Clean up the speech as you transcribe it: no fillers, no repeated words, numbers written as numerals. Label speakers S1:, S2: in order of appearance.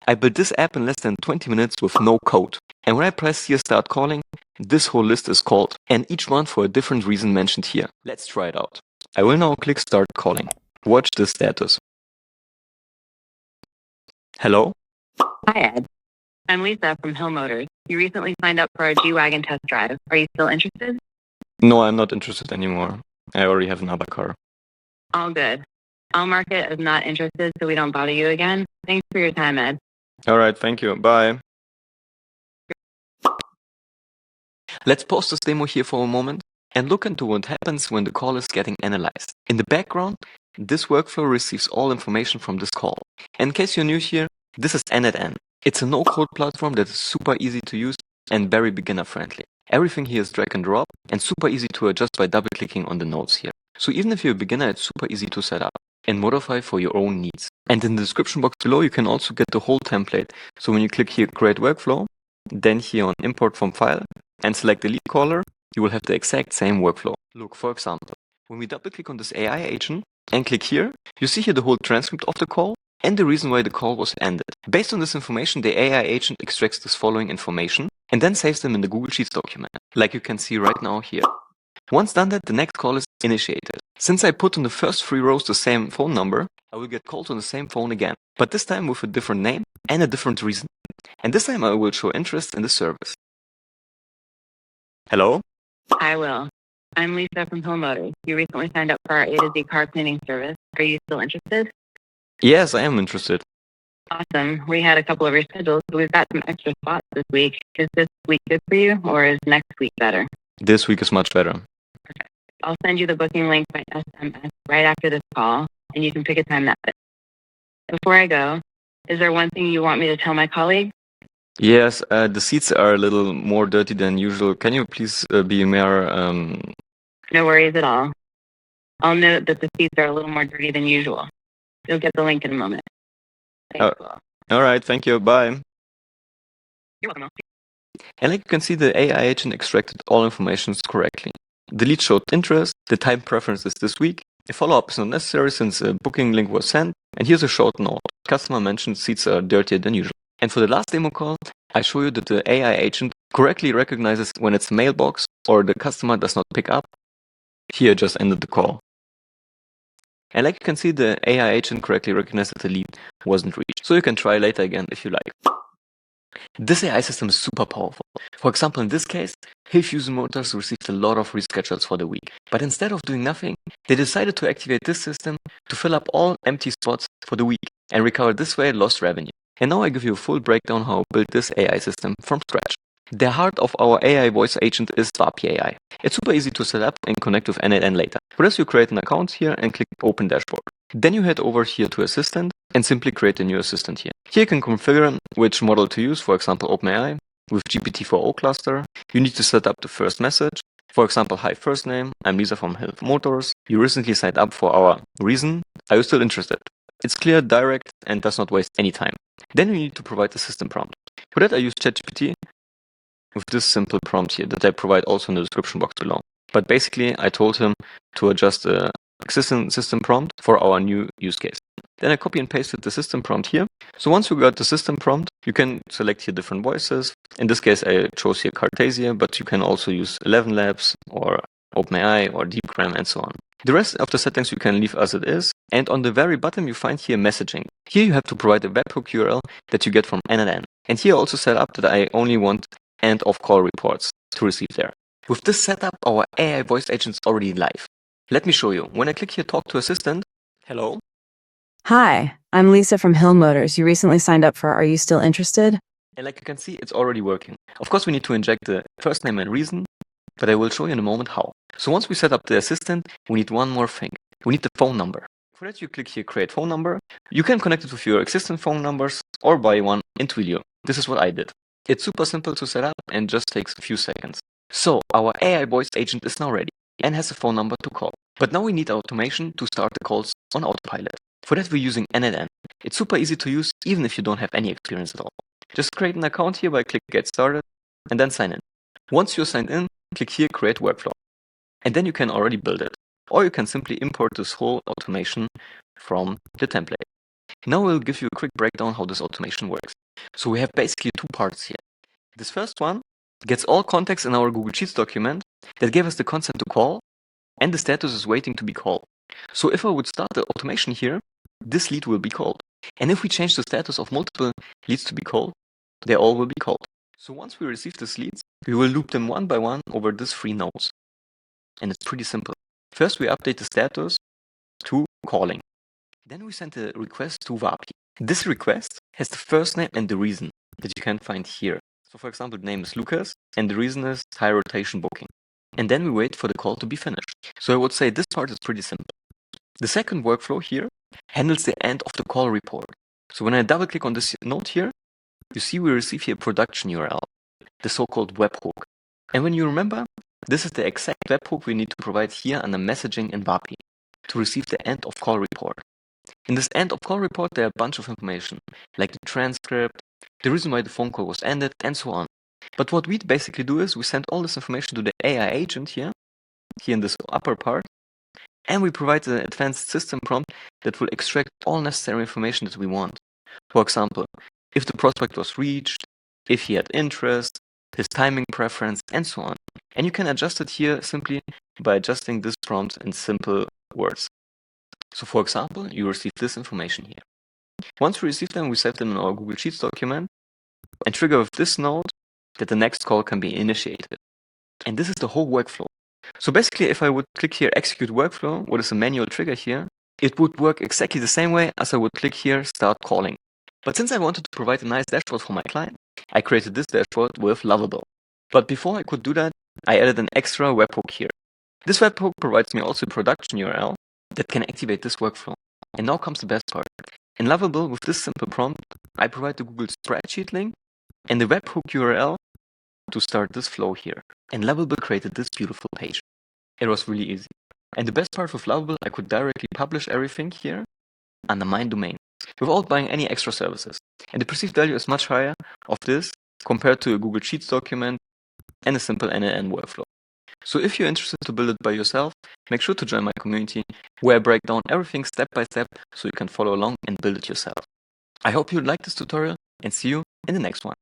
S1: I built this app in less than 20 minutes with no code. And when I press here start calling, this whole list is called, and each one for a different reason mentioned here. Let's try it out. I will now click start calling. Watch the status. Hello?
S2: Hi, Ed. I'm Lisa from Hill Motors. You recently signed up for our G-Wagon test drive. Are you still interested?
S1: No, I'm not interested anymore. I already have another car.
S2: All good. I'll mark it as not interested so we don't bother you again. Thanks for your time, Ed.
S1: All right, thank you. Bye. Let's pause this demo here for a moment and look into what happens when the call is getting analyzed. In the background, this workflow receives all information from this call. And in case you're new here, this is n@n. It's a no-code platform that is super easy to use and very beginner-friendly. Everything here is drag and drop and super easy to adjust by double-clicking on the nodes here. So even if you're a beginner, it's super easy to set up and modify for your own needs. And in the description box below, you can also get the whole template. So when you click here, Create Workflow, then here on Import from File, and select the lead caller, you will have the exact same workflow. Look, for example, when we double-click on this AI agent and click here, you see here the whole transcript of the call and the reason why the call was ended. Based on this information, the AI agent extracts this following information and then saves them in the Google Sheets document, like you can see right now here. Once done that, the next call is initiated. Since I put on the first 3 rows the same phone number, I will get called on the same phone again, but this time with a different name and a different reason. And this time I will show interest in the service. Hello?
S2: I will. I'm Lisa from Hill Motors. You recently signed up for our A to Z car cleaning service. Are you still interested?
S1: Yes, I am interested.
S2: Awesome. We had a couple of reschedules, so we've got some extra spots this week. Is this week good for you, or is next week better?
S1: This week is much better.
S2: I'll send you the booking link by SMS right after this call, and you can pick a time that fits. Before I go, is there one thing you want me to tell my colleague?
S1: Yes, the seats are a little more dirty than usual. Can you please be more...
S2: No worries at all. I'll note that the seats are a little more dirty than usual. You'll get the link in a moment. Thanks.
S1: All right, thank you. Bye.
S2: You're welcome.
S1: And like you can see, the AI agent extracted all information correctly. The lead showed interest, the time preference is this week, a follow-up is not necessary since a booking link was sent, and here's a short note. Customer mentioned seats are dirtier than usual. And for the last demo call, I show you that the AI agent correctly recognizes when it's mailbox or the customer does not pick up. Here just ended the call. And like you can see, the AI agent correctly recognized that the lead wasn't reached. So you can try later again if you like. This AI system is super powerful. For example, in this case, Hillfusion Motors received a lot of reschedules for the week. But instead of doing nothing, they decided to activate this system to fill up all empty spots for the week and recover this way lost revenue. And now I give you a full breakdown how I built this AI system from scratch. The heart of our AI voice agent is Vapi AI. It's super easy to set up and connect with n@n later. For this, you create an account here and click Open Dashboard. Then you head over here to Assistant and simply create a new assistant here. Here you can configure which model to use, for example OpenAI. With GPT-4o cluster, you need to set up the first message. For example, hi, first name, I'm Lisa from Hill Motors. You recently signed up for our reason. Are you still interested? It's clear, direct, and does not waste any time. Then you need to provide the system prompt. For that, I use ChatGPT with this simple prompt here that I provide also in the description box below. But basically, I told him to adjust the existing system prompt for our new use case. Then I copy and pasted the system prompt here. So once you got the system prompt, you can select here different voices. In this case, I chose here Cartesia, but you can also use 11 Labs or OpenAI or DeepGram and so on. The rest of the settings you can leave as it is. And on the very bottom, you find here messaging. Here you have to provide a webhook URL that you get from n@n. And here I also set up that I only want end of call reports to receive there. With this setup, our AI voice agent is already live. Let me show you. When I click here, Talk to Assistant. Hello.
S3: Hi, I'm Lisa from Hill Motors. You recently signed up for Are You Still Interested?
S1: And like you can see, it's already working. Of course, we need to inject the first name and reason, but I will show you in a moment how. So once we set up the assistant, we need one more thing. We need the phone number. For that, you click here, Create Phone Number. You can connect it with your existing phone numbers or buy one in Twilio. This is what I did. It's super simple to set up and just takes a few seconds. So our AI voice agent is now ready and has a phone number to call. But now we need automation to start the calls on autopilot. For that, we're using n@n. It's super easy to use even if you don't have any experience at all. Just create an account here by click Get Started and then sign in. Once you're signed in, click here Create Workflow. And then you can already build it. Or you can simply import this whole automation from the template. Now we'll give you a quick breakdown how this automation works. So we have basically two parts here. This first one gets all context in our Google Sheets document that gave us the consent to call, and the status is waiting to be called. So if I would start the automation here, this lead will be called. And if we change the status of multiple leads to be called, they all will be called. So once we receive these leads, we will loop them one by one over these 3 nodes. And it's pretty simple. First, we update the status to calling. Then we send a request to Vapi. This request has the first name and the reason that you can find here. So for example, the name is Lucas and the reason is high rotation booking. And then we wait for the call to be finished. So I would say this part is pretty simple. The second workflow here handles the end of the call report. So when I double click on this node here, you see we receive here production URL, the so-called webhook. And when you remember, this is the exact webhook we need to provide here under messaging in Vapi to receive the end of call report. In this end of call report, there are a bunch of information, like the transcript, the reason why the phone call was ended, and so on. But what we basically do is we send all this information to the AI agent here in this upper part, and we provide an advanced system prompt that will extract all necessary information that we want. For example, if the prospect was reached, if he had interest, his timing preference, and so on. And you can adjust it here simply by adjusting this prompt in simple words. So for example, you receive this information here. Once we receive them, we save them in our Google Sheets document and trigger with this node that the next call can be initiated. And this is the whole workflow. So basically, if I would click here, execute workflow, what is a manual trigger here, it would work exactly the same way as I would click here, start calling. But since I wanted to provide a nice dashboard for my client, I created this dashboard with Lovable. But before I could do that, I added an extra webhook here. This webhook provides me also a production URL that can activate this workflow. And now comes the best part. In Lovable, with this simple prompt, I provide the Google Spreadsheet link and the webhook URL to start this flow here. And Lovable created this beautiful page. It was really easy. And the best part with Lovable, I could directly publish everything here under my domain without buying any extra services. And the perceived value is much higher of this compared to a Google Sheets document and a simple NLN workflow. So if you're interested to build it by yourself, make sure to join my community where I break down everything step by step so you can follow along and build it yourself. I hope you liked this tutorial and see you in the next one.